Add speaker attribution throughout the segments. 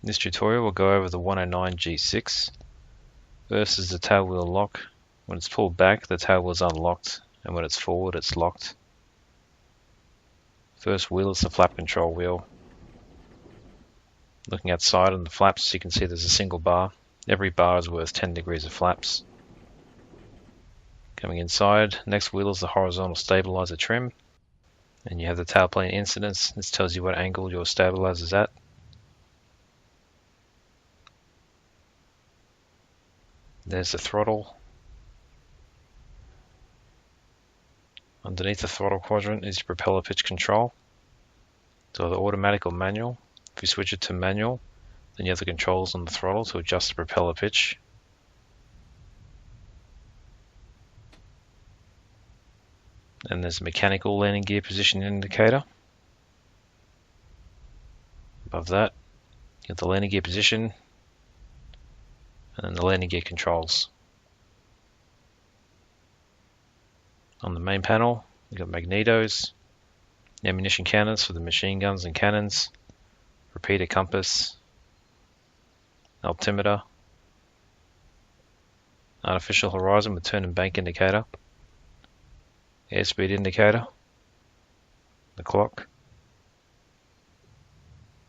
Speaker 1: In this tutorial we'll go over the 109 G6. First is the tail wheel lock. When it's pulled back, the tail wheel is unlocked, and when it's forward, it's locked. First wheel is the flap control wheel. Looking outside on the flaps, you can see there's a single bar. Every bar is worth 10 degrees of flaps. Coming inside, next wheel is the horizontal stabilizer trim. And you have the tailplane incidence. This tells you what angle your stabilizer is at. There's the throttle. Underneath the throttle quadrant is your propeller pitch control. So either automatic or manual. If you switch it to manual, then you have the controls on the throttle to adjust the propeller pitch. And there's a mechanical landing gear position indicator. Above that, you have the landing gear position and then the landing gear controls. On the main panel, you've got magnetos, ammunition counters for the machine guns and cannons, repeater compass, altimeter, artificial horizon with turn and bank indicator, airspeed indicator, the clock,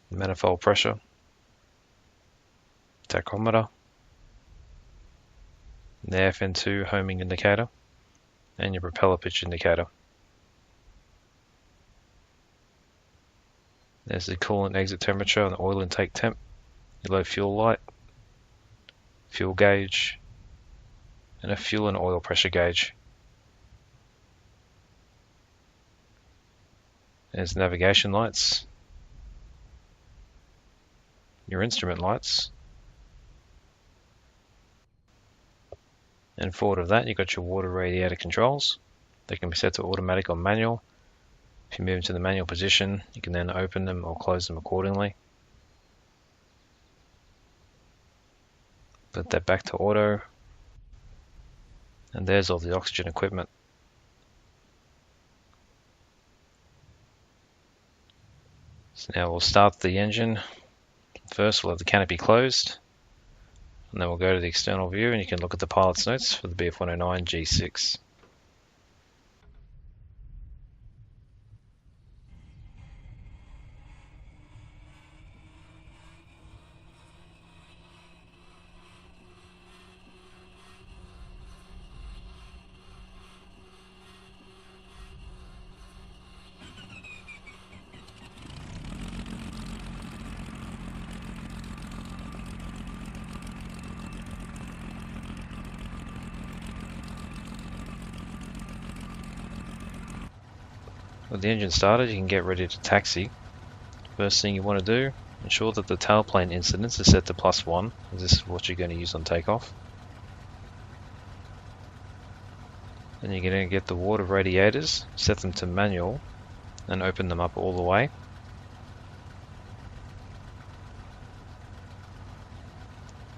Speaker 1: manifold pressure, tachometer, the FN2 homing indicator, and your propeller pitch indicator. There's the coolant exit temperature and the oil intake temp, your low fuel light, fuel gauge, and a fuel and oil pressure gauge. There's navigation lights, your instrument lights, and forward of that you've got your water radiator controls. They can be set to automatic or manual. If you move into the manual position, you can then open them or close them accordingly. Put that back to auto, and there's all the oxygen equipment. So now we'll start the engine. First we'll have the canopy closed, and then we'll go to the external view and you can look at the pilot's notes for the BF-109 G6. With the engine started, you can get ready to taxi. First thing you want to do, ensure that the tailplane incidence is set to +1, as this is what you're going to use on takeoff. Then you're going to get the water radiators, set them to manual, and open them up all the way.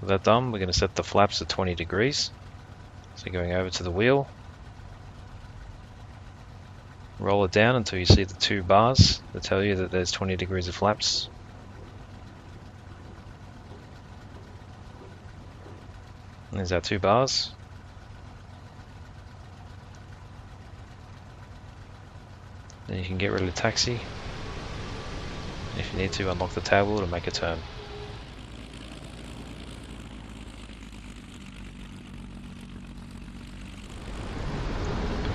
Speaker 1: With that done, we're going to set the flaps to 20 degrees. So going over to the wheel, roll it down until you see the two bars that tell you that there's 20 degrees of flaps. And there's our two bars. Then you can get ready to taxi. If you need to, unlock the tail wheel to make a turn.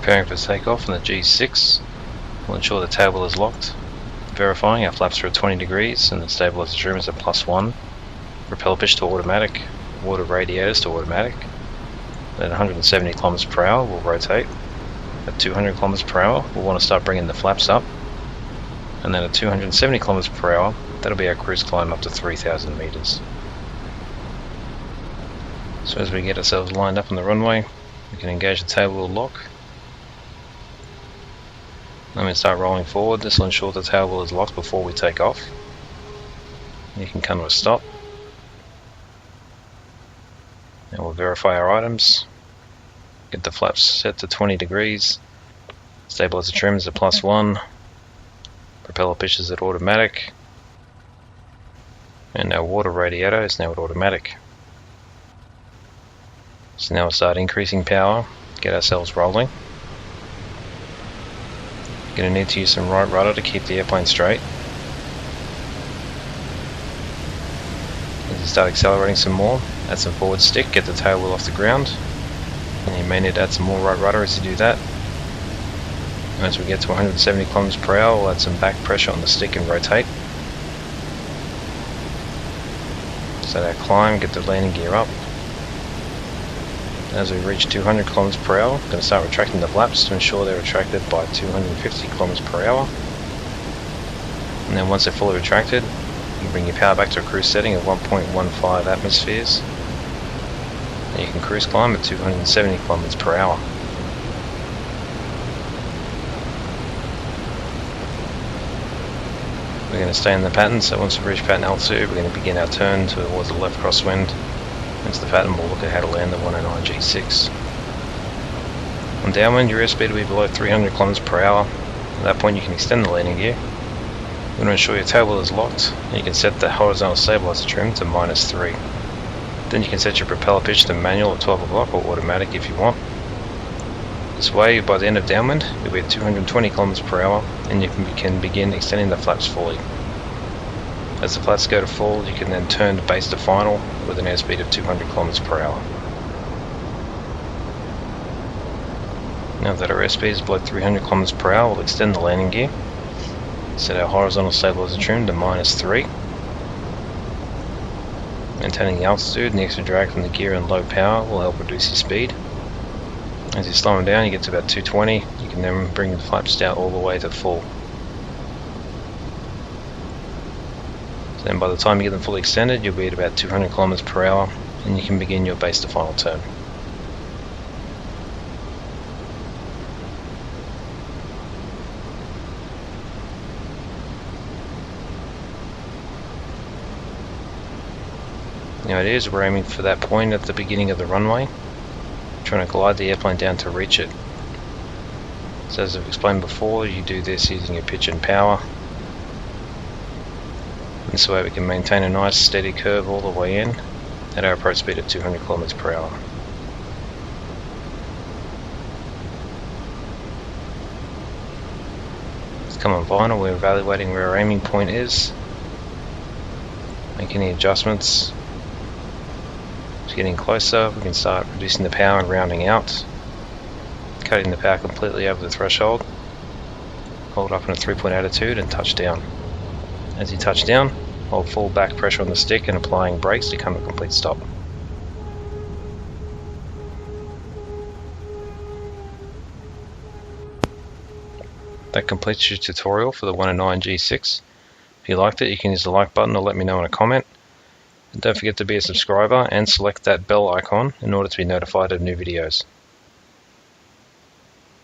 Speaker 1: Preparing for takeoff on the G6. We'll ensure the tail wheel is locked. Verifying our flaps are at 20 degrees and the stabilizer trim is at +1. Propeller pitch to automatic. Water radiators to automatic. At 170 km per hour we'll rotate. At 200 km per hour we'll want to start bringing the flaps up. And then at 270 km per hour, that'll be our cruise climb up to 3,000 meters. So as we get ourselves lined up on the runway, we can engage the tail wheel lock. Then we start rolling forward. This will ensure the tail wheel is locked before we take off. You can come to a stop. And we'll verify our items. Get the flaps set to 20 degrees. Stabilizer trim is at +1. Propeller pitch is at automatic. And our water radiator is now at automatic. So now we'll start increasing power, get ourselves rolling. Going to need to use some right rudder to keep the airplane straight. As you start accelerating some more, add some forward stick, get the tail wheel off the ground. And you may need to add some more right rudder as you do that. And as we get to 170 km per hour, we'll add some back pressure on the stick and rotate. So that climb, get the landing gear up. As we reach 200 km per hour, we're going to start retracting the flaps to ensure they're retracted by 250 km per hour. And then once they're fully retracted, you bring your power back to a cruise setting of 1.15 atmospheres. And you can cruise climb at 270 km per hour. We're going to stay in the pattern, so once we reach pattern altitude, we're going to begin our turn towards the left crosswind. Into the pattern, we'll look at how to land the 109 G-6. On downwind, your airspeed will be below 300 km per hour. At that point, you can extend the landing gear. You want to ensure your tail wheel is locked, and you can set the horizontal stabilizer trim to -3. Then you can set your propeller pitch to manual at 12 o'clock or automatic if you want. This way, by the end of downwind, you'll be at 220 km per hour, and you can begin extending the flaps fully. As the flaps go to full, you can then turn to base to final with an airspeed of 200 km per hour. Now that our airspeed is below 300 km per hour, we'll extend the landing gear. Set our horizontal stabilizer trim to -3. Maintaining the altitude and the extra drag from the gear and low power will help reduce your speed. As you slow them down, you get to about 220. You can then bring the flaps down all the way to full. Then by the time you get them fully extended, you'll be at about 200 km per hour, and you can begin your base to final turn. Now it is, we're aiming for that point at the beginning of the runway, trying to glide the airplane down to reach it. So as I've explained before, you do this using your pitch and power. This way we can maintain a nice steady curve all the way in at our approach speed of 200 km per hour. Let's come on final, we're evaluating where our aiming point is, making any adjustments. It's getting closer, we can start reducing the power and rounding out, cutting the power completely over the threshold, hold up in a 3-point attitude and touch down. As you touch down, hold full back pressure on the stick and applying brakes to come to a complete stop. That completes your tutorial for the 109 G6. If you liked it, you can use the like button or let me know in a comment. And don't forget to be a subscriber and select that bell icon in order to be notified of new videos.